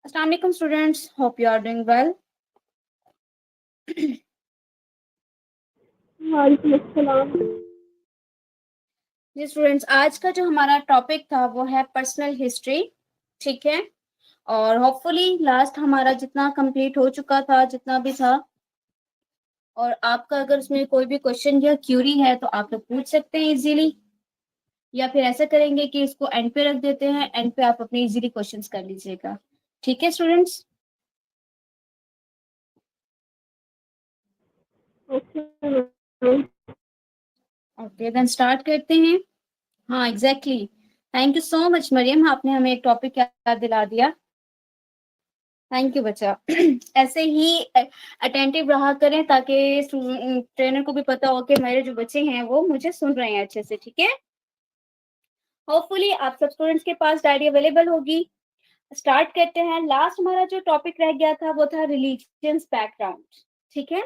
Assalamu alaikum students, hope you are doing well. वालेकुम अस्सलाम। जी students, आज का जो हमारा टॉपिक था वो है पर्सनल हिस्ट्री। ठीक है, और होपफुली लास्ट हमारा जितना कंप्लीट हो चुका था, जितना भी था, और आपका अगर उसमें कोई भी क्वेश्चन या क्यूरी है तो आप लोग पूछ सकते हैं इजीली, या फिर ऐसा करेंगे कि इसको एंड पे रख देते हैं, एंड पे आप अपने इजीली क्वेश्चंस कर लीजिएगा। ठीक है स्टूडेंट्स? ओके देन स्टार्ट करते हैं। हाँ exactly, thank you so much Mariam, आपने हमें एक टॉपिक याद दिला दिया। थैंक यू बच्चा। ऐसे ही अटेंटिव रहा करें ताकि ट्रेनर को भी पता हो कि मेरे जो बच्चे हैं वो मुझे सुन रहे हैं अच्छे से। ठीक है, होपफुली आप सब स्टूडेंट्स के पास डायरी अवेलेबल होगी। स्टार्ट करते हैं। लास्ट हमारा जो टॉपिक रह गया था वो था रिलीजियस बैकग्राउंड। ठीक है,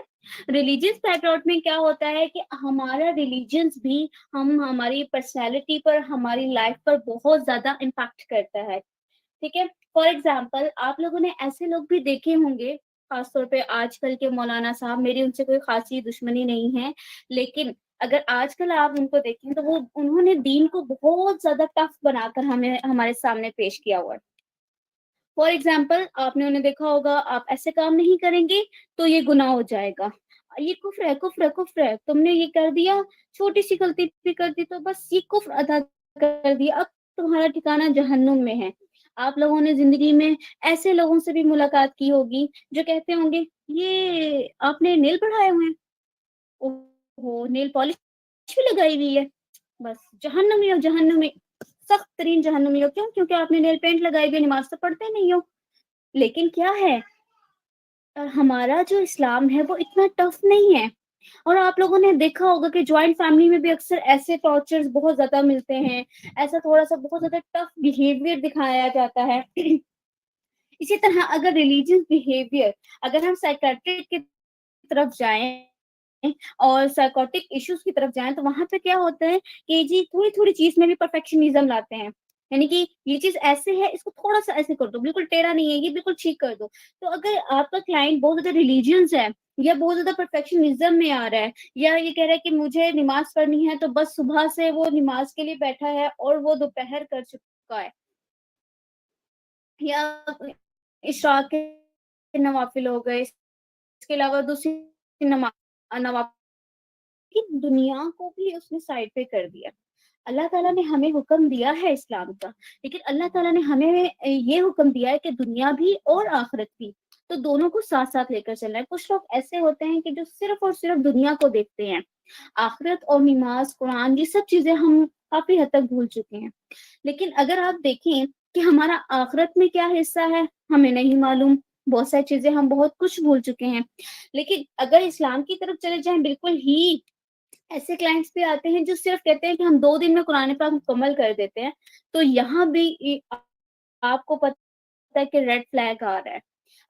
रिलीजियस बैकग्राउंड में क्या होता है कि हमारा रिलीजियंस भी हमारी पर्सनैलिटी पर, हमारी लाइफ पर बहुत ज्यादा इम्पैक्ट करता है। ठीक है, फॉर एग्जाम्पल आप लोगों ने ऐसे लोग भी देखे होंगे, खासतौर पे आजकल के मौलाना साहब, मेरी उनसे कोई खासी दुश्मनी नहीं है, लेकिन अगर आजकल आप उनको देखें तो वो उन्होंने दीन को बहुत ज्यादा टफ बनाकर हमें हमारे सामने पेश किया हुआ है। फॉर एग्जाम्पल आपने उन्हें देखा होगा, आप ऐसे काम नहीं करेंगे तो ये गुनाह हो जाएगा, ये कुफ्र है, कुफ्र है, कुफ्र है, तुमने ये कर दिया, छोटी सी गलती भी कर दी तो बस ये कुफ्र अदा कर दिया, अब तुम्हारा ठिकाना जहन्नुम में है। आप लोगों ने जिंदगी में ऐसे लोगों से भी मुलाकात की होगी जो कहते होंगे ये आपने नेल बढ़ाए हुए हैं, ओहो नेल पॉलिश भी लगाई हुई है, बस जहन्नुमी हो, जहन्नुमी, सख्त तरीन जहन्नुमी हो। क्यों? क्योंकि आपने नेल पेंट लगाई हुई, नमाज तो पढ़ते नहीं हो। लेकिन क्या है, हमारा जो इस्लाम है वो इतना टफ नहीं है। और आप लोगों ने देखा होगा कि ज्वाइंट फैमिली में भी अक्सर ऐसे टॉर्चर्स बहुत ज्यादा मिलते हैं, ऐसा थोड़ा सा बहुत ज्यादा टफ बिहेवियर दिखाया जाता है। इसी तरह अगर रिलीजियस बिहेवियर, अगर हम साइकेट्रिक की तरफ जाएं और साइकोटिक इश्यूज की तरफ जाएं तो वहां पे क्या होता है कि जी थोड़ी थोड़ी चीज में भी परफेक्शनिज्म लाते हैं, यानी कि ये चीज ऐसे है, इसको थोड़ा सा ऐसे कर दो, बिल्कुल टेढ़ा नहीं है ये, बिल्कुल ठीक कर दो। तो अगर आपका क्लाइंट बहुत ज्यादा रिलीजियंस है, या बहुत ज्यादा परफेक्शनिज्म में आ रहा है, या ये कह रहा है कि मुझे नमाज पढ़नी है, तो बस सुबह से वो नमाज के लिए बैठा है और वो दोपहर कर चुका है, या इशराक के नवाफिल हो गए, इसके अलावा दूसरी नवाफिल की दुनिया को भी उसने साइड पे कर दिया। अल्लाह ताला ने हमें हुक्म दिया है इस्लाम का, लेकिन अल्लाह ताला ने हमें ये हुक्म दिया है कि दुनिया भी और आखिरत भी, तो दोनों को साथ साथ लेकर चलना है। कुछ लोग ऐसे होते हैं कि जो सिर्फ और सिर्फ दुनिया को देखते हैं, आखिरत और नमाज कुरान ये सब चीजें हम काफी हद तक भूल चुके हैं। लेकिन अगर आप देखें कि हमारा आखिरत में क्या हिस्सा है, हमें नहीं मालूम, बहुत सारी चीजें हम बहुत कुछ भूल चुके हैं। लेकिन अगर इस्लाम की तरफ चले जाएं, बिल्कुल ही ऐसे क्लाइंट्स भी आते हैं जो सिर्फ कहते हैं कि हम 2 दिन में कुरान पाक मुकम्मल कर देते हैं, तो यहाँ भी आपको पता है कि रेड फ्लैग आ रहा है।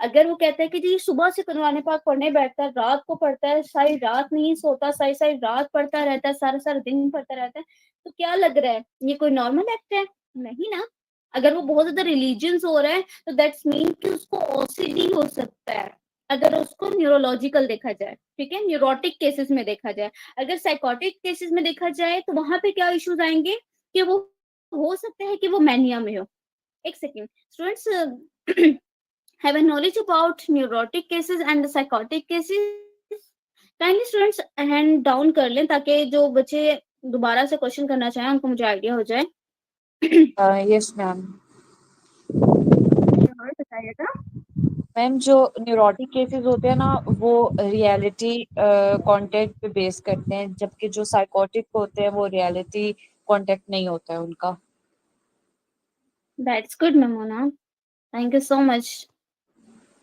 अगर वो कहता है कि जी सुबह से कुरान पाक पढ़ने बैठता है, रात को पढ़ता है, सारी रात नहीं सोता, सारी सारी रात पढ़ता रहता है, सारा सारा दिन पढ़ता रहता है, तो क्या लग रहा है ये कोई नॉर्मल एक्ट है? नहीं ना। अगर वो बहुत ज्यादा रिलीजियस हो रहा है तो दैट्स मीन कि उसको ओसीडी हो सकता है, अगर उसको न्यूरोलॉजिकल देखा जाए, ठीक है, न्यूरोटिक केसेस में देखा जाए। अगर साइकोटिक केसेस में देखा जाए तो वहां पे क्या इश्यूज आएंगे कि वो हो सकता है कि वो मैनिया में हो। एक second students, have a knowledge about neurotic cases and the psychotic cases? Kindly students hand down कर लें ताकि जो बच्चे दोबारा से क्वेश्चन करना चाहें उनको मुझे आइडिया हो जाए। Yes ma'am. और बताइएगा। मैम जो न्यूरोटिक केसेस होते हैं ना वो रियलिटी कांटेक्ट पे बेस करते हैं, जबकि जो साइकोटिक होते हैं वो रियलिटी कांटेक्ट नहीं होता है उनका। That's good Memona, thank you so much.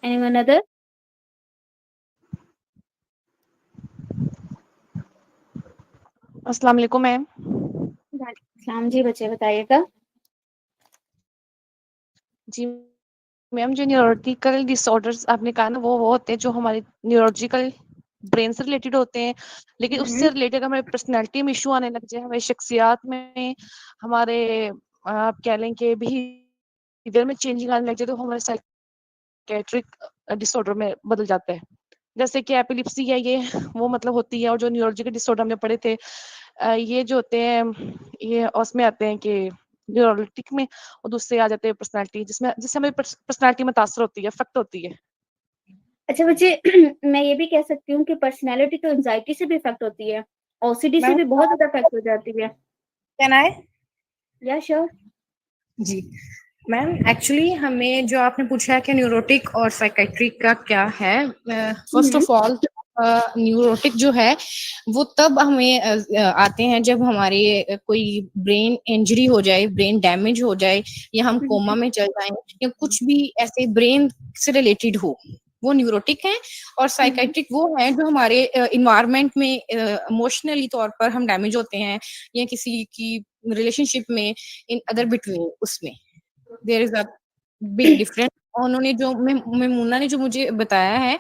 Anyone other? अस्सलाम वालेकुम मैम। सलाम जी, बच्चे बताइएगा। जी मैम, जो न्यूरोटिकल डिसऑर्डर्स आपने कहा ना वो होते हैं जो हमारे न्यूरोलॉजिकल ब्रेन से रिलेटेड होते हैं, लेकिन उससे रिलेटेड हमारे पर्सनैलिटी में इशू आने लग जाए, हमारी शख्सियात में, हमारे आप कह लें कि बिहेवियर में चेंजिंग आने लग जाए, तो हमारे साइकेट्रिक डिसऑर्डर में बदल जाता है। जैसे कि एपिलेप्सी है, ये वो मतलब होती है, और जो न्यूरोलॉजिकल डिसऑर्डर हमने पढ़े थे, ये जो होते हैं, ये उसमें आते हैं कि न्यूरोलिटिक में, और दूसरे आ जाते हैं पर्सनालिटी, जिससे हमें पर्सनालिटी मुतासर होती है, इफेक्ट होती है। अच्छा बच्चे, मैं ये भी कह सकती हूँ कि पर्सनैलिटी तो एंजाइटी से भी इफेक्ट होती है, ओसीडी से मैम, भी बहुत ज्यादा इफेक्ट हो जाती है। Can I? या श्योर। जी मैम, एक्चुअली हमें जो आपने पूछा है कि न्यूरोटिक और साइकेट्रिक का क्या है, फर्स्ट ऑफ ऑल न्यूरोटिक जो है वो तब हमें आते हैं जब हमारे कोई ब्रेन इंजरी हो जाए, ब्रेन डैमेज हो जाए, या हम कोमा में चल जाएं, या कुछ भी ऐसे ब्रेन से रिलेटेड हो, वो न्यूरोटिक है। और साइकेट्रिक वो है जो हमारे इन्वायरमेंट में इमोशनली तौर पर हम डैमेज होते हैं, या किसी की रिलेशनशिप में, इन अदर बिटवीन, उसमें there is a big difference. उन्होंने जो मेमूना ने जो मुझे बताया है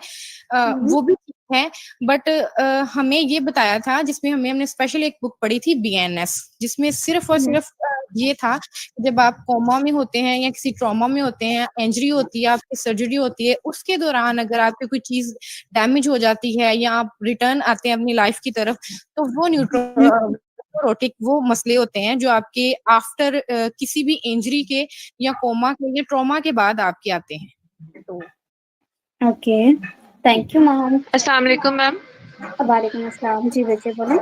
वो भी ठीक है, बट हमें ये बताया था, जिसमें हमने स्पेशल एक बुक पढ़ी थी बीएनएस, जिसमें सिर्फ और सिर्फ ये था कि जब आप कोमा में होते हैं या किसी ट्रॉमा में होते हैं, इंजरी होती है, आपकी सर्जरी होती है, उसके दौरान अगर आपकी कोई चीज डैमेज हो जाती है या आप रिटर्न आते हैं अपनी लाइफ की तरफ, तो वो न्यूरोटिक वो मसले होते हैं जो आपके आफ्टर किसी भी इंजरी के या कोमा के या ट्रॉमा के बाद आपके आते हैं। तो ओके, थैंक यू मैम। अस्सलाम वालेकुम मैम। वालेकुम अस्सलाम। जी बच्चे बोले।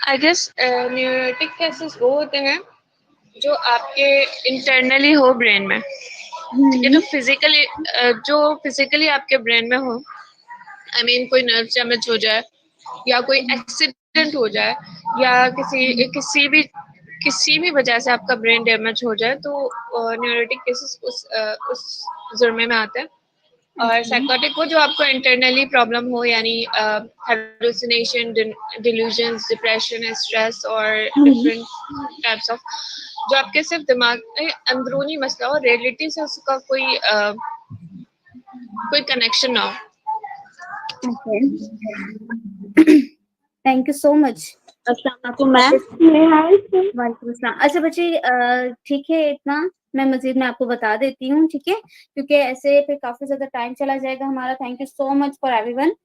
आई गेस न्यूरोटिक केसेस वो होते हैं जो आपके इंटरनली हो ब्रेन में, ठीक है, जो फिजिकली आपके ब्रेन में हो। आई मीन कोई नर्व डैमेज हो जाए, या कोई एक्सीडेंट हो जाए, या किसी भी वजह से आपका ब्रेन डैमेज हो जाए, तो न्यूरोटिक केसेस उस जुर्मे में आते हैं। और साइकोटिक वो जो आपको इंटरनली प्रॉब्लम हो, यानी हेलुसिनेशन, डिल्यूजन्स, डिप्रेशन, स्ट्रेस और डिफरेंट टाइप्स ऑफ, जो आपके सिर्फ दिमाग में अंदरूनी मसला हो, रियलिटी से उसका कोई कनेक्शन ना हो। Okay, thank you so much. अस्सलाम मैम। वालेकुम अस्सलाम। अच्छा बच्चे, ठीक है, इतना मैं मजीद में आपको बता देती हूँ, ठीक है, क्योंकि ऐसे फिर काफी ज्यादा टाइम चला जाएगा हमारा। Thank you so much for everyone.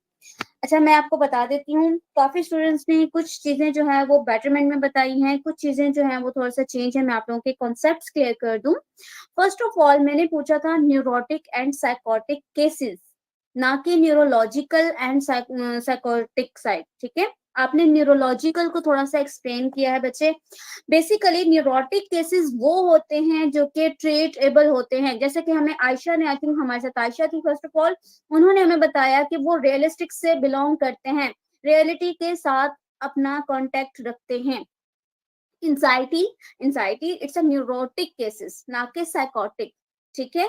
अच्छा, मैं आपको बता देती हूँ, काफी स्टूडेंट्स ने कुछ चीजें जो है वो बेटरमेंट में बताई हैं, कुछ चीजें जो है वो थोड़ा सा चेंज है। मैं आप लोगों के कॉन्सेप्ट्स क्लियर कर दूं। फर्स्ट ऑफ ऑल मैंने पूछा था न्यूरोटिक एंड साइकोटिक केसेस, ना कि न्यूरोलॉजिकल एंड साइकोटिक साइड, ठीक है। आपने न्यूरोलॉजिकल को थोड़ा सा एक्सप्लेन किया है बच्चे। बेसिकली न्यूरोटिक केसेस वो होते हैं जो कि ट्रीटेबल होते हैं, जैसे कि हमें आयशा ने, आई थिंक हमारे साथ आयशा थी फर्स्ट ऑफ ऑल, उन्होंने हमें बताया कि वो रियलिस्टिक से बिलोंग करते हैं, रियलिटी के साथ अपना कांटेक्ट रखते हैं। Anxiety it's a neurotic cases, ना कि साइकोटिक, ठीक है।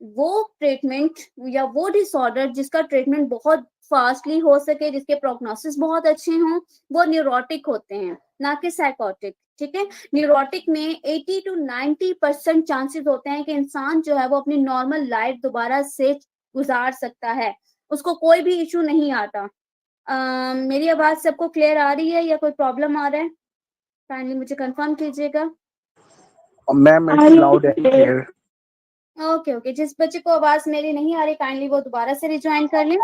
वो ट्रीटमेंट या वो डिसऑर्डर जिसका ट्रीटमेंट बहुत फास्टली हो सके, जिसके प्रोग्नोसिस बहुत अच्छे हों, वो न्यूरोटिक होते हैं, ना कि साइकोटिक, ठीक है। न्यूरोटिक में 80 to 90% चांसेस होते हैं कि इंसान जो है वो अपनी नॉर्मल लाइफ दोबारा से गुजार सकता है, उसको कोई भी इशू नहीं आता। मेरी आवाज सबको क्लियर आ रही है या कोई प्रॉब्लम आ रहा है? काइंडली मुझे कंफर्म कीजिएगा। Ma'am it's loud and clear. Okay, जिस बच्चे को आवाज मेरी नहीं आ रही काइंडली वो दोबारा से रिज्वाइन कर लें।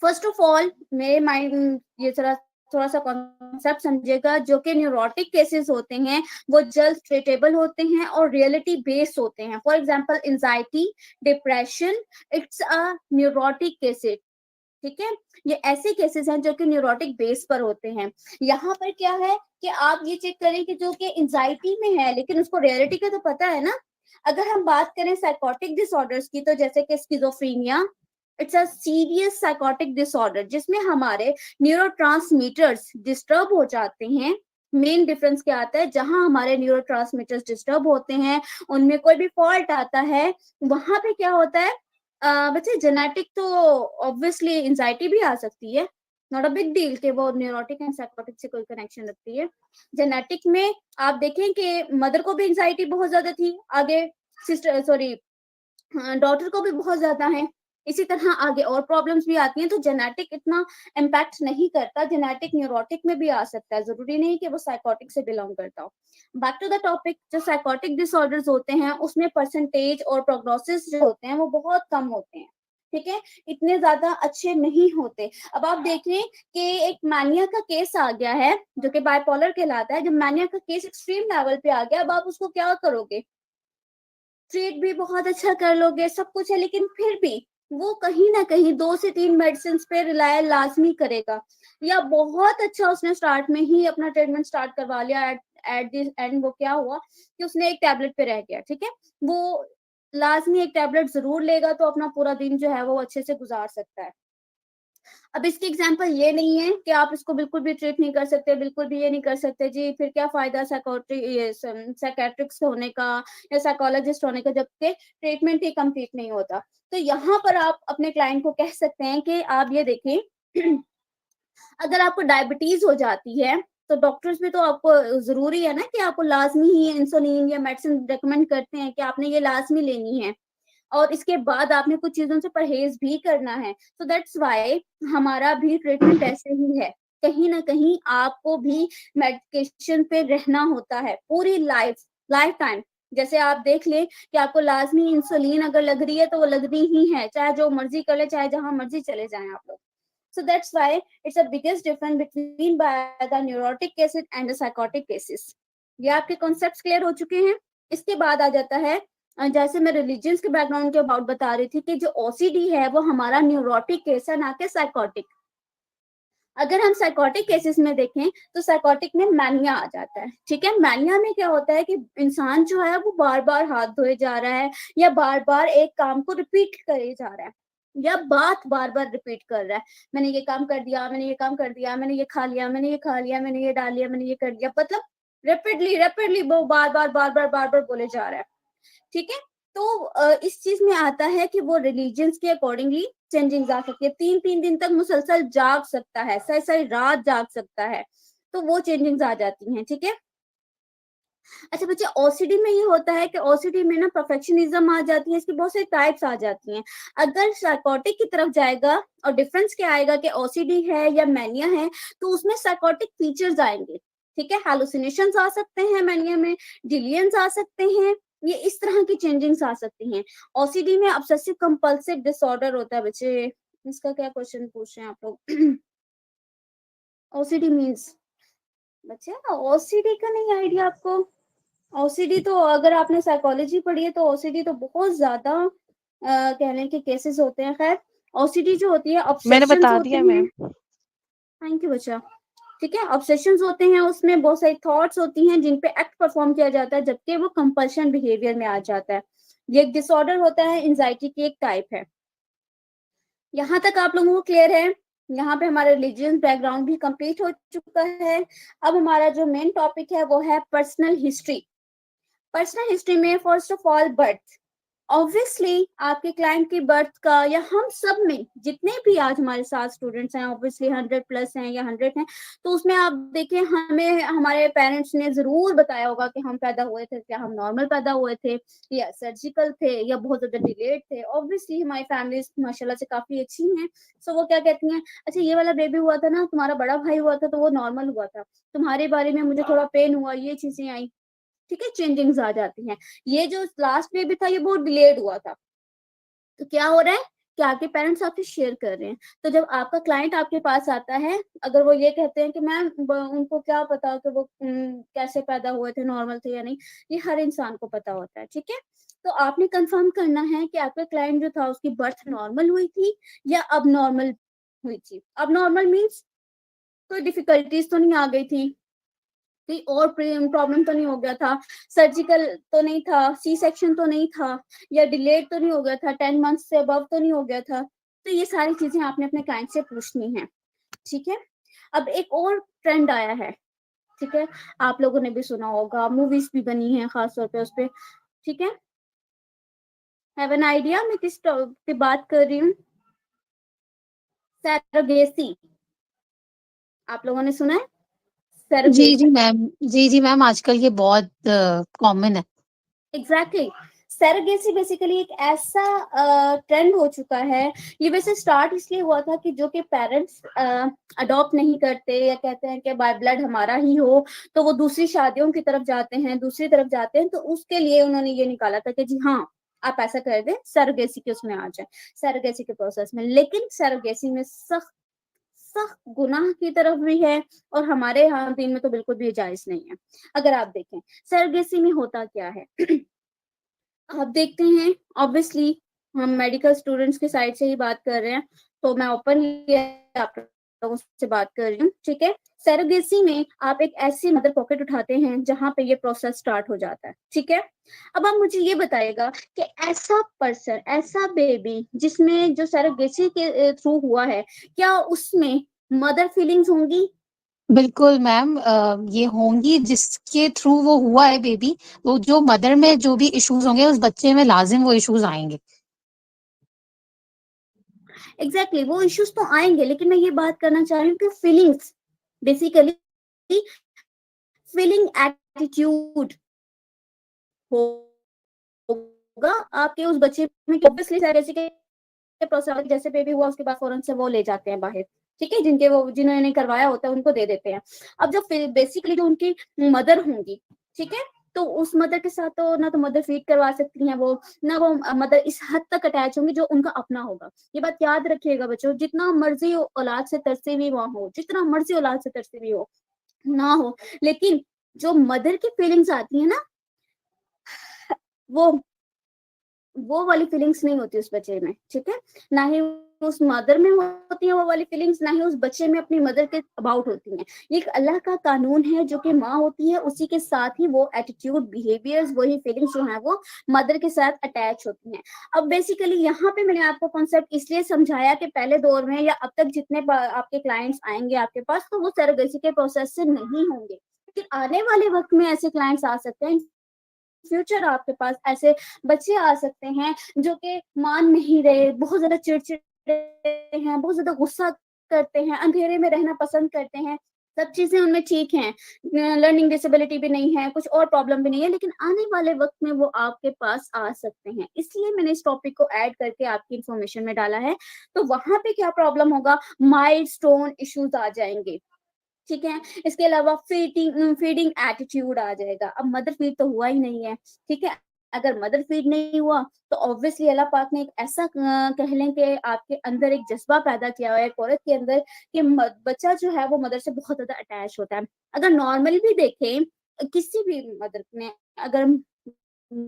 फर्स्ट ऑफ ऑल मेरे माइंड ये थोड़ा सा कॉन्सेप्ट समझिएगा, जो कि न्यूरोटिक केसेस होते हैं वो जल्द ट्रीटेबल होते हैं और रियलिटी बेस्ड होते हैं। For example anxiety, depression, it's a neurotic cases, ठीक है। ये ऐसे केसेस हैं जो कि न्यूरोटिक बेस पर होते हैं। यहाँ पर क्या है कि आप ये चेक करें कि जो कि एंजाइटी में है लेकिन उसको रियलिटी का तो पता है ना। अगर हम बात करें साइकोटिक डिसऑर्डर्स की, तो जैसे कि schizophrenia, it's a serious psychotic disorder जिसमें हमारे न्यूरोट्रांसमीटर्स डिस्टर्ब हो जाते हैं। मेन डिफरेंस क्या आता है, जहां हमारे न्यूरोट्रांसमीटर्स डिस्टर्ब होते हैं, उनमें कोई भी फॉल्ट आता है, वहां पे क्या होता है, बच्चे जेनेटिक तो ऑब्वियसली एंजाइटी भी आ सकती है, नॉट अ बिग डील कि वो न्यूरोटिक एंड साइकोटिक से कोई कनेक्शन रखती है। जेनेटिक में आप देखें कि मदर को भी एंजाइटी बहुत ज्यादा थी, आगे सिस्टर डॉटर को भी बहुत ज्यादा है, इसी तरह आगे और प्रॉब्लम्स भी आती हैं। तो जेनेटिक इतना इम्पैक्ट नहीं करता, जेनेटिक न्यूरोटिक में भी आ सकता है, जरूरी नहीं कि वो साइकोटिक से बिलोंग करता हो। बैक टू द टॉपिक, जो साइकोटिक डिसऑर्डर्स होते हैं उसमें परसेंटेज और प्रोग्नोसिस जो होते हैं वो बहुत कम होते हैं, ठीक है, इतने ज्यादा अच्छे नहीं होते। अब आप देखें कि एक मैनिया का केस आ गया है जो कि बाइपोलर कहलाता है। जब मैनिया का केस एक्सट्रीम लेवल पे आ गया, अब आप उसको क्या करोगे, ट्रीट भी बहुत अच्छा कर लोगे, सब कुछ है, लेकिन फिर भी वो कहीं ना कहीं 2 से 3 मेडिसिन पे रिलाय लाजमी करेगा, या बहुत अच्छा उसने स्टार्ट में ही अपना ट्रीटमेंट स्टार्ट करवा लिया, एट दिस एंड वो क्या हुआ कि उसने एक टैबलेट पे रह गया, ठीक है, वो लाजमी एक टैबलेट जरूर लेगा तो अपना पूरा दिन जो है वो अच्छे से गुजार सकता है। अब इसकी एग्जांपल ये नहीं है कि आप इसको बिल्कुल भी ट्रीट नहीं कर सकते, बिल्कुल भी ये नहीं कर सकते जी, फिर क्या फायदा साइकेट्रिक्स होने का या साइकोलॉजिस्ट होने का जबकि ट्रीटमेंट ही कंप्लीट नहीं होता। तो यहाँ पर आप अपने क्लाइंट को कह सकते हैं कि आप ये देखें अगर आपको डायबिटीज हो जाती है तो डॉक्टर्स भी तो आपको जरूरी है ना कि आपको लाजमी ही इंसुलिन या मेडिसिन रेकमेंड करते हैं कि आपने ये लाजमी लेनी है, और इसके बाद आपने कुछ चीजों से परहेज भी करना है। सो दैट्स वाई हमारा भी ट्रीटमेंट ऐसे ही है, कहीं ना कहीं आपको भी मेडिकेशन पे रहना होता है पूरी लाइफ टाइम। जैसे आप देख लें कि आपको लाजमी इंसुलिन अगर लग रही है तो वो लगनी ही है, चाहे जो मर्जी कर ले, चाहे जहां मर्जी चले जाएं आप लोग। So that's why it's a biggest difference between by the neurotic cases and the psychotic cases. ये आपके कॉन्सेप्ट्स क्लियर हो चुके हैं। इसके बाद आ जाता है जैसे मैं रिलीजियंस के बैकग्राउंड के अबाउट बता रही थी कि जो ओसीडी है वो हमारा न्यूरोटिक केस है, ना कि साइकोटिक। अगर हम साइकोटिक केसेस में देखें तो साइकोटिक में मैनिया आ जाता है, ठीक है। मैनिया में क्या होता है कि इंसान जो है वो बार बार हाथ धोए जा रहा है या बार बार एक काम को रिपीट करे जा रहा है या बात बार बार रिपीट कर रहा है, मैंने ये काम कर दिया, मैंने ये काम कर दिया, मैंने ये खा लिया, मैंने ये खा लिया, मैंने ये डाल लिया, मैंने ये कर दिया, मतलब रेपिडली वो बार बार बोले जा रहा है, ठीक है। तो इस चीज में आता है कि वो रिलीजन्स के अकॉर्डिंगली चेंजिंग आ सकती है। 3 दिन तक मुसलसल जाग सकता है, सही सही रात जाग सकता है, तो वो चेंजिंग्स आ जाती हैं, ठीक है। अच्छा बच्चे, ओसीडी में ये होता है कि ओसीडी में ना परफेक्शनिज्म आ जाती है, इसकी बहुत सारी टाइप्स आ जाती हैं। अगर साइकोटिक की तरफ जाएगा और डिफरेंस क्या आएगा कि ओसीडी है या मैनिया है, तो उसमें साइकोटिक फीचर्स आएंगे, ठीक है। हैलुसिनेशंस आ सकते हैं मैनिया में, डिलियंस आ सकते हैं, ये इस तरह की चेंजिंग्स आ सकती हैं। ओसीडी में ऑब्सेसिव कंपल्सिव डिसऑर्डर होता है बच्चे, इसका क्या क्वेश्चन पूछ रहे हैं आप लोग? ओसीडी मींस बच्चे, ओसीडी का नहीं आइडिया आपको? ओसीडी तो अगर आपने साइकोलॉजी पढ़ी है तो ओसीडी तो बहुत ज्यादा कहने के केसेस होते हैं। खैर, ओसीडी जो होती है मैंने ऑब्सेशंस बता होते दिया हैं। मैम। थैंक यू बच्चा। ठीक है, ऑब्सेशंस होते हैं, उसमें बहुत सारी थॉट्स होती हैं जिन पे एक्ट परफॉर्म किया जाता है, जबकि वो कंपल्शन बिहेवियर में आ जाता है। ये एक डिसऑर्डर होता है, एंजाइटी की एक टाइप है। यहाँ तक आप लोगों को क्लियर है? यहाँ पे हमारा रिलीजियस बैकग्राउंड भी कंप्लीट हो चुका है। अब हमारा जो मेन टॉपिक है वो है पर्सनल हिस्ट्री। पर्सनल हिस्ट्री में first of all birth, obviously आपके क्लाइंट की बर्थ का या हम सब में जितने भी आज हमारे साथ स्टूडेंट्स हैं, ऑब्वियसली 100+ हैं या 100 हैं, तो उसमें आप देखें हमें हमारे पेरेंट्स ने जरूर बताया होगा कि हम पैदा हुए थे, क्या हम नॉर्मल पैदा हुए थे या सर्जिकल थे या बहुत ज्यादा डिलेड थे। ऑब्वियसली हमारी फैमिली माशाल्लाह से काफी अच्छी हैं, सो वो क्या कहती हैं, अच्छा ये वाला बेबी हुआ था ना, तुम्हारा बड़ा भाई हुआ था तो वो नॉर्मल हुआ था, तुम्हारे बारे में मुझे थोड़ा पेन हुआ, ये चीजें आई, ठीक है, चेंजिंग्स आ जाती हैं। ये जो लास्ट बेबी था ये बहुत डिलेड हुआ था, तो क्या हो रहा है कि आपके पेरेंट्स आपसे शेयर कर रहे हैं। तो जब आपका क्लाइंट आपके पास आता है, अगर वो ये कहते हैं कि मैम उनको क्या पता कि वो कैसे पैदा हुए थे, नॉर्मल थे या नहीं, ये हर इंसान को पता होता है, ठीक है। तो आपने कंफर्म करना है कि आपका क्लाइंट जो था उसकी बर्थ नॉर्मल हुई थी या अब नॉर्मल हुई थी। अब नॉर्मल मीन्स कोई डिफिकल्टीज तो नहीं आ गई थी, कोई और प्रॉब्लम तो नहीं हो गया था, सर्जिकल तो नहीं था, सी सेक्शन तो नहीं था, या डिलेड तो नहीं हो गया था, 10 मंथ से अबव तो नहीं हो गया था। तो ये सारी चीजें आपने अपने क्लाइंट से पूछनी है, ठीक है। अब एक और ट्रेंड आया है, ठीक है, आप लोगों ने भी सुना होगा, मूवीज भी बनी है खासतौर पे उस पर, ठीक है। हैव एन आइडिया मैं किस पे बात कर रही हूँ? सैरोगेसी, आप लोगों ने सुना है? जी जी मैम, जी जी मैम, आजकल ये बहुत कॉमन है। एग्जैक्टली, सैरोगेसी बेसिकली एक ऐसा ट्रेंड हो चुका है, ये वैसे स्टार्ट इसलिए हुआ था कि जो कि पेरेंट्स अडॉप्ट नहीं करते या कहते हैं कि बाय ब्लड हमारा ही हो, तो वो दूसरी शादियों की तरफ जाते हैं, दूसरी तरफ जाते हैं, तो उसके लिए उन्होंने ये निकाला था कि जी हाँ आप ऐसा कर दें, सैरोगेसी के उसमें आ जाए, सैरोगेसी के प्रोसेस में। लेकिन सैरोगेसी में सख्त सख्त गुनाह की तरफ भी है, और हमारे यहाँ दीन में तो बिल्कुल भी जायज नहीं है। अगर आप देखें सैरोगेसी में होता क्या है, आप देखते हैं ऑब्वियसली हम मेडिकल स्टूडेंट्स की साइड से ही बात कर रहे हैं, तो मैं ओपनली आप लोगों से बात कर रही हूँ, ठीक है। सैरोगेसी में आप एक ऐसी मदर पॉकेट उठाते हैं जहां पे ये प्रोसेस स्टार्ट हो जाता है, ठीक है। अब आप मुझे ये बताइएगा कि ऐसा पर्सन, ऐसा बेबी जिसमें जो सैरोगेसी के थ्रू हुआ है, क्या उसमें मदर फीलिंग्स होंगी? बिल्कुल मैम, ये होंगी जिसके थ्रू वो हुआ है बेबी, तो जो मदर में जो भी इश्यूज होंगे उस बच्चे में लाजिम वो इश्यूज आएंगे। एग्जैक्टली वो इश्यूज तो आएंगे, लेकिन मैं ये बात करना चाह रही हूँ कि फीलिंग्स बेसिकली फीलिंग एटीट्यूड होगा आपके उस बच्चे में। ऑब्वियसली जैसे कि प्रोसेस जैसे बेबी हुआ उसके बाद फौरन से वो ले जाते हैं बाहर, ठीक है, जिनके वो जिन्होंने करवाया होता है उनको दे देते हैं। अब जो बेसिकली जो उनकी मदर होंगी, ठीक है, तो उस मदर के साथ तो ना तो मदर फीड करवा सकती हैं वो, ना वो मदर इस हद तक अटैच होंगी जो उनका अपना होगा। ये बात याद रखिएगा बच्चों, जितना मर्जी औलाद से तरसे भी वहां हो, जितना मर्जी औलाद से तरसे भी हो ना हो, लेकिन जो मदर की फीलिंग्स आती है ना, वो वाली फीलिंग्स नहीं होती उस बच्चे में, ठीक है। ना ही उस मदर में होती है वो वाली फीलिंग्स, ना ही उस बच्चे में अपनी मदर के अबाउट होती हैं। ये एक अल्लाह का कानून है, जो कि माँ होती है उसी के साथ ही वो एटीट्यूड, बिहेवियर्स, वही फीलिंग्स जो है वो मदर के साथ अटैच होती हैं। अब बेसिकली यहाँ पे मैंने आपको कॉन्सेप्ट इसलिए समझाया कि पहले दौर में या अब तक जितने आपके क्लाइंट्स आएंगे आपके पास, तो वो सरोगेसी के प्रोसेस से नहीं होंगे, लेकिन आने वाले वक्त में ऐसे क्लाइंट्स आ सकते हैं, फ्यूचर आपके पास ऐसे बच्चे आ सकते हैं जो कि मान नहीं रहे, बहुत ज्यादा चिड़चिड़े हैं, बहुत ज्यादा गुस्सा करते हैं, अंधेरे में रहना पसंद करते हैं, सब चीजें उनमें ठीक हैं, लर्निंग डिसेबिलिटी भी नहीं है, कुछ और प्रॉब्लम भी नहीं है, लेकिन आने वाले वक्त में वो आपके पास आ सकते हैं। इसलिए मैंने इस टॉपिक को ऐड करके आपकी इंफॉर्मेशन में डाला है। तो वहां पे क्या प्रॉब्लम होगा, माइलस्टोन इश्यूज आ जाएंगे, ठीक है। इसके अलावा फीडिंग एटीट्यूड आ जाएगा। अब मदर फीड तो हुआ ही नहीं है, ठीक है। अगर मदर फीड नहीं हुआ तो ऑब्वियसली अल्लाह पाक ने एक ऐसा कह लें कि आपके अंदर एक जज्बा पैदा किया हुआ है, एक औरत के अंदर, कि बच्चा जो है वो मदर से बहुत ज्यादा अटैच होता है। अगर नॉर्मली भी देखें, किसी भी मदर ने अगर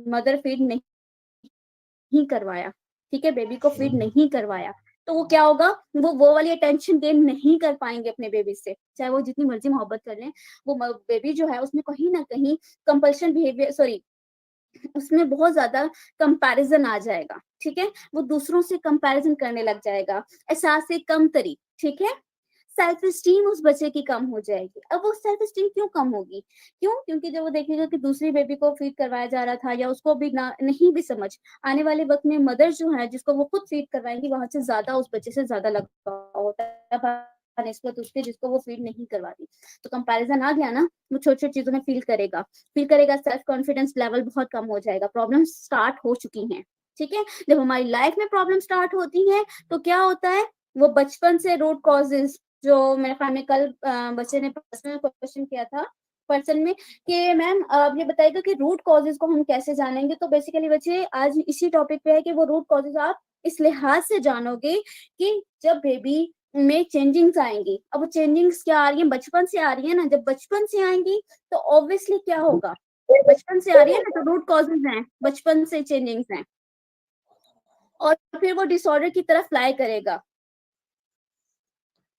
मदर फीड नहीं करवाया, ठीक है, बेबी को फीड नहीं करवाया, तो वो क्या होगा, वो वाली अटेंशन गेन नहीं कर पाएंगे अपने बेबी से, चाहे वो जितनी मर्जी मोहब्बत कर लें। वो बेबी जो है उसमें कहीं ना कहीं कंपल्शन बिहेवियर, सॉरी, उसमें बहुत ज्यादा कंपैरिजन आ जाएगा, ठीक है। वो दूसरों से कंपैरिजन करने लग जाएगा, एहसास से कमतरी, ठीक है। सेल्फ स्टीम उस बच्चे की कम हो जाएगी। अब वो सेल्फ स्टीम क्यों कम होगी, क्यों? क्योंकि जब वो देखेगा कि दूसरी बेबी को फीड करवाया जा रहा था, या उसको भी ना नहीं भी समझ, आने वाले वक्त में मदर जो है जिसको वो खुद फीड करवाएंगी, वहां से ज्यादा उस बच्चे से ज्यादा लगाव होता है निस्बत उसके जिसको वो फीड नहीं करवाती। तो कंपैरिजन आ गया ना, वो छोटी छोटी चीजों में फील करेगा, सेल्फ कॉन्फिडेंस लेवल बहुत कम हो जाएगा। प्रॉब्लम स्टार्ट हो चुकी हैं, ठीक है। जब हमारी लाइफ में प्रॉब्लम स्टार्ट होती है तो क्या होता है, वो बचपन से रूट कॉजेज, जो मेरे ख्याल में कल बच्चे ने पर्सनल क्वेश्चन किया था पर्सन में, कि मैम आप ये बताइएगा कि रूट कॉजेज को हम कैसे जानेंगे। तो बेसिकली बच्चे आज इसी टॉपिक पे है कि वो रूट कॉजेज आप इस लिहाज से जानोगे कि जब बेबी में चेंजिंग्स आएंगी। अब वो चेंजिंग्स क्या आ रही है, बचपन से आ रही है ना, जब बचपन से आएंगी तो ऑब्वियसली क्या होगा, बचपन से आ रही है ना, तो रूट कॉजेज हैं, बचपन से चेंजिंग्स हैं, और फिर वो डिसऑर्डर की तरफ फ्लाई करेगा।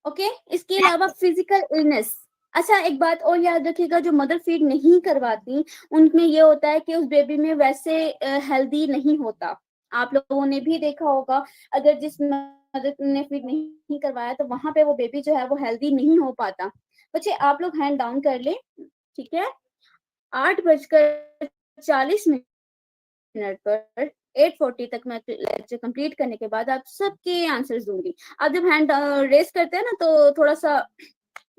ओके इसके अलावा फिजिकल इलनेस। अच्छा एक बात और याद रखिएगा, जो मदर फीड नहीं करवाती उनमें ये होता है कि उस बेबी में वैसे हेल्दी नहीं होता। आप लोगों ने भी देखा होगा, अगर जिस मदर ने फीड नहीं करवाया तो वहां पे वो बेबी जो है वो हेल्दी नहीं हो पाता। बच्चे आप लोग हैंड डाउन कर ले, ठीक है। 8:40 पर 8:40 तक मैं लेक्चर कंप्लीट करने के बाद आप सबके आंसर्स दूंगी। आप जब हैंड रेस करते हैं ना तो थोड़ा सा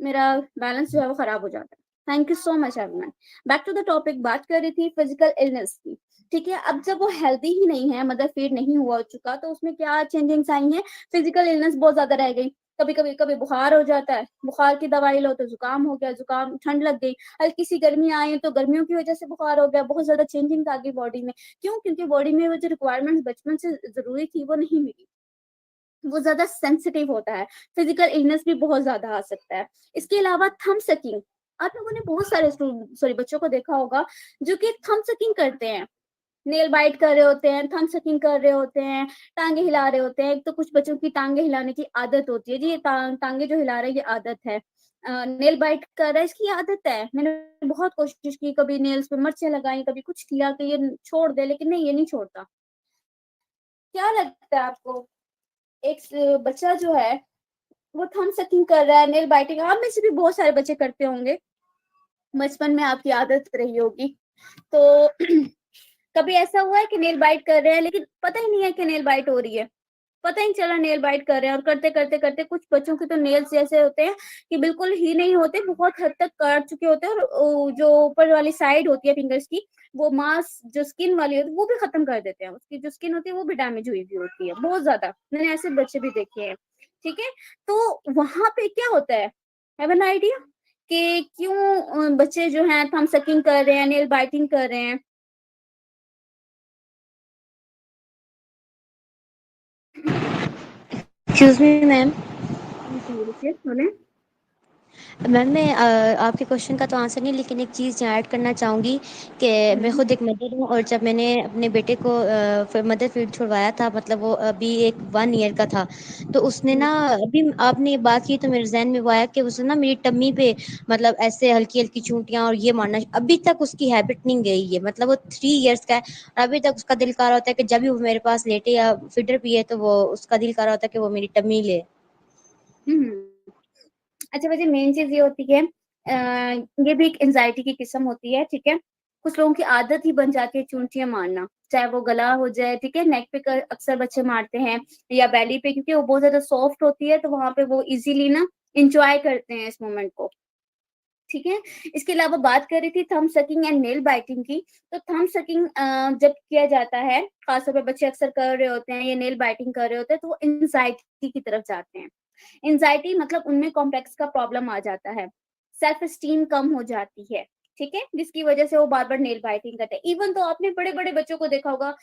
मेरा बैलेंस जो है वो खराब हो जाता है। Thank you so much everyone. Back to the topic, बात कर रही थी फिजिकल इलनेस की, ठीक है। अब जब वो हेल्दी ही नहीं है, मदर फीड नहीं हुआ चुका, तो उसमें क्या चेंजिंग्स आई हैं, फिजिकल इलनेस बहुत ज्यादा रह गई। कभी बुखार हो जाता है, बुखार की दवाई लो तो जुकाम हो गया, जुकाम ठंड लग गई, हल्की सी गर्मी आई तो गर्मियों की वजह से बुखार हो गया, बहुत ज्यादा चेंजिंग आ गई बॉडी में। क्यों? क्योंकि बॉडी में वो जो रिक्वायरमेंट्स बचपन से जरूरी थी वो नहीं मिली, वो ज्यादा सेंसिटिव होता है, फिजिकल इलनेस भी बहुत ज्यादा आ सकता है। इसके अलावा थंब सकिंग, आप लोगों ने बहुत सारे सॉरी बच्चों को देखा होगा जो कि थंब सकिंग करते हैं, नेल बाइट कर रहे होते हैं, थंब सकिंग कर रहे होते हैं, टांगे हिला रहे होते हैं। एक तो कुछ बच्चों की टांगे हिलाने की आदत होती है जी, ये टांगे जो हिला रहे हैं ये आदत है। नेल बाइट कर रहा है, इसकी आदत है। मैंने बहुत कोशिश की, कभी नेल्स पे मिर्चें लगाई, कभी कुछ किया कि ये छोड़ दे, लेकिन नहीं, ये नहीं छोड़ता। क्या लगता है आपको, एक बच्चा जो है वो थंब सकिंग कर रहा है, नेल बाइटिंग, आप में से भी बहुत सारे बच्चे करते होंगे, बचपन में आपकी आदत रही होगी। तो कभी ऐसा हुआ है कि नेल बाइट कर रहे हैं लेकिन पता ही नहीं है कि नेल बाइट हो रही है, पता ही नहीं चला नेल बाइट कर रहे हैं, और करते करते करते कुछ बच्चों के तो नेल्स ऐसे होते हैं कि बिल्कुल ही नहीं होते, बहुत हद तक काट चुके होते हैं, और जो ऊपर वाली साइड होती है फिंगर्स की, वो मांस जो स्किन वाली होती है वो भी खत्म कर देते हैं, उसकी जो स्किन होती है वो भी डैमेज हुई हुई होती है बहुत ज्यादा। मैंने ऐसे बच्चे भी देखे हैं, ठीक है। तो वहां पे क्या होता है, हैव एन आइडिया कि क्यों बच्चे जो हैं थंब सकिंग कर रहे हैं, नेल बाइटिंग कर रहे हैं? Excuse me ma'am. बोले। मैम मैं आपके क्वेश्चन का तो आंसर नहीं, लेकिन एक चीज़ यहाँ ऐड करना चाहूँगी कि मैं खुद एक मदर हूँ, और जब मैंने अपने बेटे को मदर फीड छुड़वाया था, मतलब वो अभी 1 ईयर का था, तो उसने ना, अभी आपने ये बात की तो मेरे जहन में वो आया कि उसने ना मेरी टम्मी पे मतलब ऐसे हल्की हल्की चूंटियाँ और ये मारना, अभी तक उसकी हैबिट नहीं गई है। मतलब वो 3 इयर्स का है और अभी तक उसका दिल कर रहा होता है कि जब भी वो मेरे पास लेटे या फीडर पिए तो वो उसका दिल कर रहा होता है कि वो मेरी टम्मी ले। अच्छा वैसे मेन चीज ये होती है, ये भी एक एंजाइटी की किस्म होती है, ठीक है। कुछ लोगों की आदत ही बन जाती है चूंटियां मारना, चाहे वो गला हो जाए, ठीक है, नेक पे अक्सर बच्चे मारते हैं, या बेली पे, क्योंकि वो बहुत ज्यादा सॉफ्ट होती है, तो वहां पे वो इजीली ना इंजॉय करते हैं इस मोमेंट को, ठीक है। इसके अलावा बात कर रही थी thumb sucking and nail biting की, तो थंब सकिंग जब किया जाता है, खासतौर पर बच्चे अक्सर कर रहे होते हैं, ये नेल बाइटिंग कर रहे होते हैं, तो वो एंजाइटी की तरफ जाते हैं। एंजाइटी मतलब उनमें कॉम्प्लेक्स का प्रॉब्लम आ जाता है, सेल्फ स्टीम कम हो जाती है, ठीक है, जिसकी वजह से वो बार बार नेल बाइटिंग करते हैं। इवन तो आपने बड़े बड़े बच्चों को देखा होगा,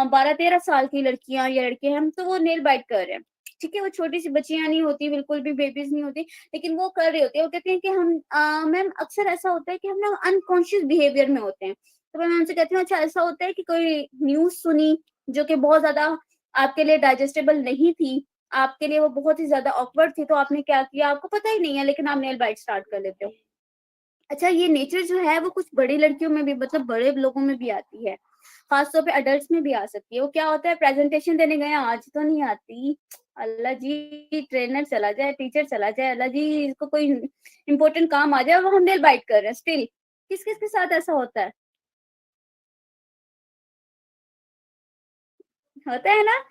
12-13 साल की लड़कियां या लड़के हैं, तो वो नेल बाइट कर रहे हैं, ठीक है। वो छोटी सी बच्चियां नहीं होती, बिल्कुल भी बेबीज नहीं होती, लेकिन वो कर रही होती है। वो कहते हैं कि हम मैम अक्सर ऐसा होता है कि हम ना अनकॉन्शियस बिहेवियर में होते हैं, तो मैं मैम से कहती हूँ अच्छा ऐसा होता है कि कोई न्यूज सुनी जो कि बहुत ज्यादा आपके लिए डाइजेस्टेबल नहीं थी, आपके लिए वो बहुत ही ज्यादा ऑकवर्ड थी, तो आपने क्या किया, आपको पता ही नहीं है लेकिन आप नेल बाइट स्टार्ट कर लेते हो। अच्छा ये नेचर जो है वो कुछ बड़ी लड़कियों में भी, मतलब बड़े लोगों में भी आती है, खासतौर पे अडल्ट में भी आ सकती है। वो क्या होता है, प्रेजेंटेशन देने गए, आज तो नहीं आती, अल्लाह जी ट्रेनर चला जाए, टीचर चला जाए, अल्लाह जी इसको कोई इंपॉर्टेंट काम आ जाए, वो हम नेल बाइट कर रहे हैं स्टिल। किस किस के साथ ऐसा होता है ना,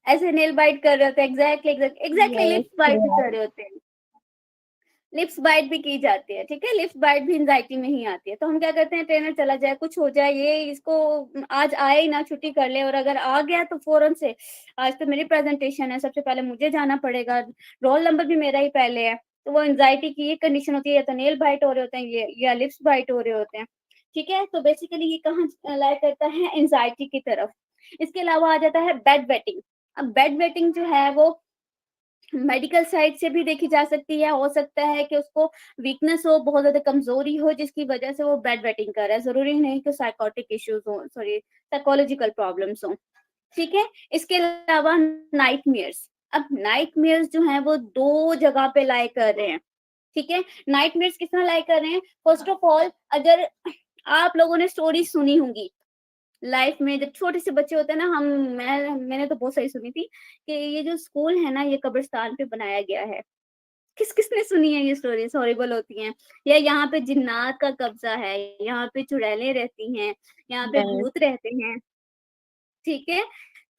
ऐसे नेल बाइट कर रहे होते हैं, एग्जैक्टली यस लिप्स बाइट भी कर रहे होते हैं, लिप्स बाइट भी की जाती है, ठीक है। लिप्स बाइट भी एंजाइटी में ही आती है, तो हम क्या करते हैं, ट्रेनर चला जाए, कुछ हो जाए, ये इसको आज आए ही ना, छुट्टी कर ले, और अगर आ गया तो फौरन से, आज तो मेरी प्रेजेंटेशन है, सबसे पहले मुझे जाना पड़ेगा, रोल नंबर भी मेरा ही पहले है, तो वो एंजाइटी की ये कंडीशन होती है, या तो नेल बाइट हो रहे होते हैं, ये या लिप्स बाइट हो रहे होते हैं, ठीक है। तो बेसिकली ये कहाँ लाइक करता है, एंजाइटी की तरफ। इसके अलावा आ जाता है बेड वेटिंग। अब बेड वेटिंग जो है वो मेडिकल साइड से भी देखी जा सकती है, हो सकता है कि उसको वीकनेस हो, बहुत ज्यादा कमजोरी हो, जिसकी वजह से वो बेड वेटिंग कर रहा है, जरूरी नहीं कि साइकोटिक इश्यूज हो, सॉरी साइकोलॉजिकल प्रॉब्लम्स हो, ठीक है। इसके अलावा नाइटमेयर्स, अब नाइटमेयर्स जो है वो 2 जगह पे लाई कर रहे हैं, ठीक है। नाइटमेयर्स किस तरह लाई कर रहे हैं, फर्स्ट ऑफ ऑल अगर आप लोगों ने स्टोरी सुनी होंगी लाइफ में, जब छोटे से बच्चे होते हैं ना, मैंने तो बहुत सही सुनी थी कि ये जो स्कूल है ना ये कब्रिस्तान पे बनाया गया है। किस किसने सुनी है ये स्टोरीज, हॉरिबल होती हैं, या यहाँ पे जिन्नात का कब्जा है, यहाँ पे चुड़ैलें रहती हैं, यहाँ पे भूत रहते हैं, ठीक है।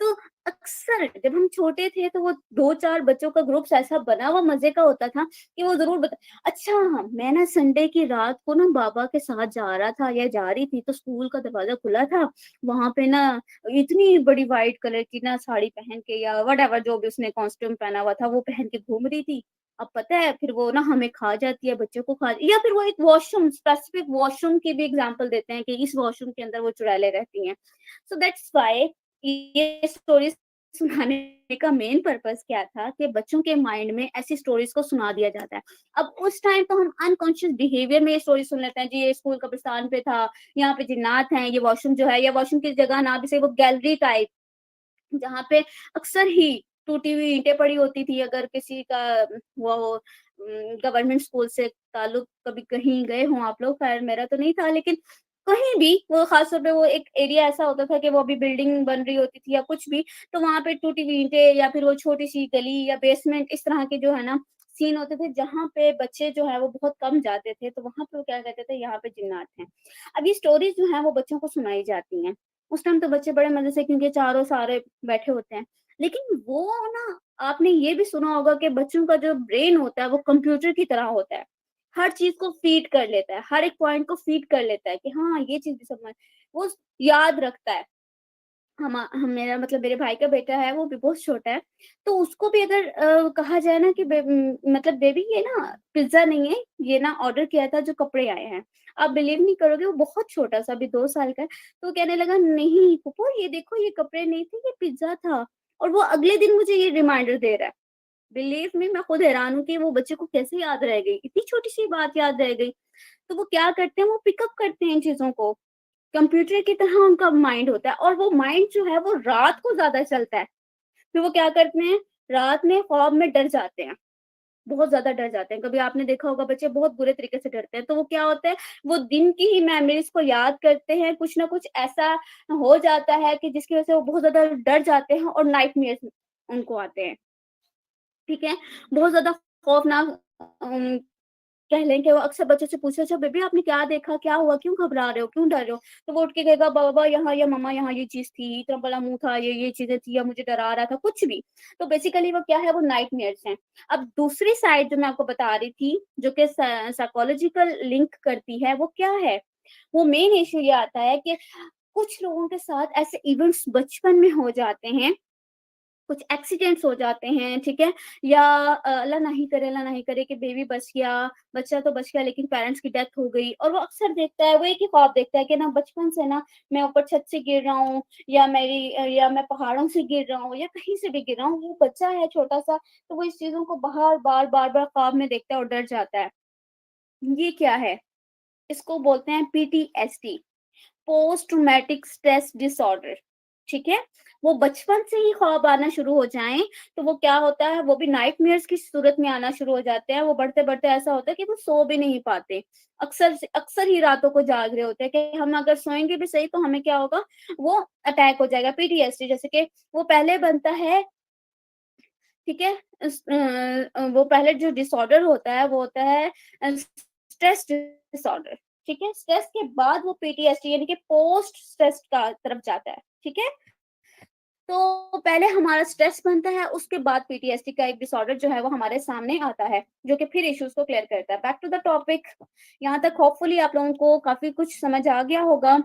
तो अक्सर जब हम छोटे थे तो वो 2-4 बच्चों का ग्रुप्स ऐसा बना हुआ मज़े का होता था कि वो ज़रूर अच्छा हाँ, मैं ना संडे की रात को ना बाबा के साथ जा रहा था या जा रही थी तो स्कूल का दरवाज़ा खुला था। वहाँ पे ना इतनी बड़ी व्हाइट कलर की ना साड़ी पहन के या व्हाटएवर जो भी उसने कॉस्ट्यूम पहना हुआ था वो पहन के घूम रही थी। अब पता है फिर वो ना हमें खा जाती है, बच्चों को खा या फिर वो एक वॉशरूम स्पेसिफिक वॉशरूम की भी एग्ज़ाम्पल देते हैं कि इस वॉशरूम के अंदर वो चुड़ैलें रहती हैं। सो दैट्स व्हाई ये स्टोरीज़ सुनाने का मेन पर्पस क्या था कि बच्चों के माइंड में ऐसी स्टोरीज को सुना दिया जाता है। अब उस टाइम तो हम अनकॉन्शियस बिहेवियर में ये स्टोरी सुन लेते हैं, जी ये स्कूल कब्रिस्तान पे था, यहाँ पे जिन्नात हैं, ये वॉशरूम जो है या वॉशरूम की जगह ना भी सही वो गैलरी टाइप जहाँ पे अक्सर ही टूटी हुई ईंटें पड़ी होती थी अगर किसी का वो गवर्नमेंट स्कूल से ताल्लुक कभी कहीं गए हों आप लोग, खैर मेरा तो नहीं था लेकिन कहीं भी वो खास तौर पे वो एक एरिया ऐसा होता था कि वो अभी बिल्डिंग बन रही होती थी या कुछ भी, तो वहाँ पे टूटी हुई ईंटें या फिर वो छोटी-सी गली या बेसमेंट इस तरह के जो है ना सीन होते थे जहाँ पे बच्चे जो है वो बहुत कम जाते थे, तो वहाँ पे वो क्या कहते थे यहाँ पे जिन्नात हैं। अब ये स्टोरीज़ जो हैं वो बच्चों को सुनाई जाती हैं। उस टाइम तो बच्चे बड़े मज़े से क्योंकि चारों सारे बैठे होते हैं। लेकिन वो ना आपने ये भी सुना होगा कि बच्चों का जो ब्रेन होता है वो कंप्यूटर की तरह होता है। हर चीज़ को फ़ीड कर लेता है, हर एक पॉइंट को फ़ीड कर लेता है कि हाँ, ये चीज़ भी समझ वो याद रखता है। हम मेरा मतलब मेरे भाई का बेटा है, वो भी बहुत छोटा है, तो उसको भी अगर कहा जाए ना कि मतलब बेबी ये ना पिज़्ज़ा नहीं है, ये ना ऑर्डर किया था जो कपड़े आए हैं। आप बिलीव नहीं करोगे वो बहुत छोटा-सा अभी 2 साल का है, तो वो कहने लगा नहीं फूफू ये देखो ये कपड़े नहीं थे, ये पिज़्ज़ा था और वो अगले दिन मुझे ये रिमाइंडर दे रहा है। बिलीव मी मैं खुद हैरान हूँ कि वो बच्चे को कैसे याद रह गई, इतनी छोटी-सी बात याद रह गई। तो वो क्या करते हैं वो पिकअप करते हैं इन चीज़ों को। कंप्यूटर की तरह उनका माइंड होता है और वो माइंड जो है वो रात को ज़्यादा चलता है। फिर वो क्या करते हैं, रात में ख्वाब में डर जाते हैं, बहुत ज़्यादा डर जाते हैं। कभी आपने देखा होगा बच्चे बहुत बुरे तरीके से डरते हैं, तो वो क्या होता है, वो दिन की ही मेमोरीज़ को याद करते हैं, कुछ ना कुछ ऐसा हो जाता है कि जिसकी वज़ह से वो बहुत ज़्यादा डर जाते हैं और नाइटमेयर्स उनको आते हैं, ठीक है? बहुत ज़्यादा खौफनाक कह लें कि वो अक्सर बच्चों से पूछे, "अच्छा बेबी आपने क्या देखा? क्या हुआ? क्यों घबरा रहे हो? क्यों डर रहे हो?" तो वो उठ के कहेगा, "बाबा यहाँ या मम्मा यहाँ ये चीज़ थी, इतना बड़ा मुँह था, ये चीज़ें थी या मुझे डरा रहा था।" कुछ भी। तो बेसिकली वो क्या है, वो नाइटमेयर्स हैं। अब दूसरी साइड जो मैं आपको बता रही थी, जो कि साइकोलॉजिकल लिंक करती है, वो क्या है? वो मेन इश्यू ये आता है कि कुछ लोगों के साथ ऐसे इवेंट्स बचपन में हो जाते हैं कुछ एक्सीडेंट्स हो जाते हैं, ठीक है? या अल्लाह ना ही करे कि बेबी बच गया, बच्चा तो बच गया लेकिन पेरेंट्स की डेथ हो गई और वो अक्सर देखता है, वो एक ही ख्वाब देखता है कि ना बचपन से ना मैं ऊपर छत से गिर रहा हूँ या मैं पहाड़ों से गिर रहा हूँ या कहीं से भी गिर रहा हूँ। वो बच्चा है छोटा-सा, तो वो इस चीज़ों को बार-बार ख्वाब में देखता है और डर जाता है। ये क्या है? इसको बोलते हैं PTSD. Post traumatic stress disorder, ठीक है? वो बचपन से ही ख्वाब आना शुरू हो जाएँ, तो वो क्या होता है, वो भी नाइटमेयर्स की सूरत में आना शुरू हो जाते हैं। वो बढ़ते-बढ़ते ऐसा होता है कि वो सो भी नहीं पाते। अक्सर ही रातों को जाग रहे होते हैं कि हम अगर सोएँगे भी सही तो हमें क्या होगा, वो अटैक हो जाएगा, पीटीएसडी जैसे कि वो पहले बनता है, ठीक है? वो पहले जो डिसऑर्डर होता है, वो होता है स्ट्रेस डिसऑर्डर, ठीक है? स्ट्रेस के बाद वो पीटीएसडी यानी कि पोस्ट स्ट्रेस का तरफ जाता है, ठीक है? तो पहले हमारा स्ट्रेस बनता है, उसके बाद पीटीएसडी का एक डिसऑर्डर जो है वो हमारे सामने आता है, जो कि फिर इश्यूज़ को क्लियर करता है। बैक टू द टॉपिक यहाँ तक होपफुली आप लोगों को काफ़ी कुछ समझ आ गया होगा।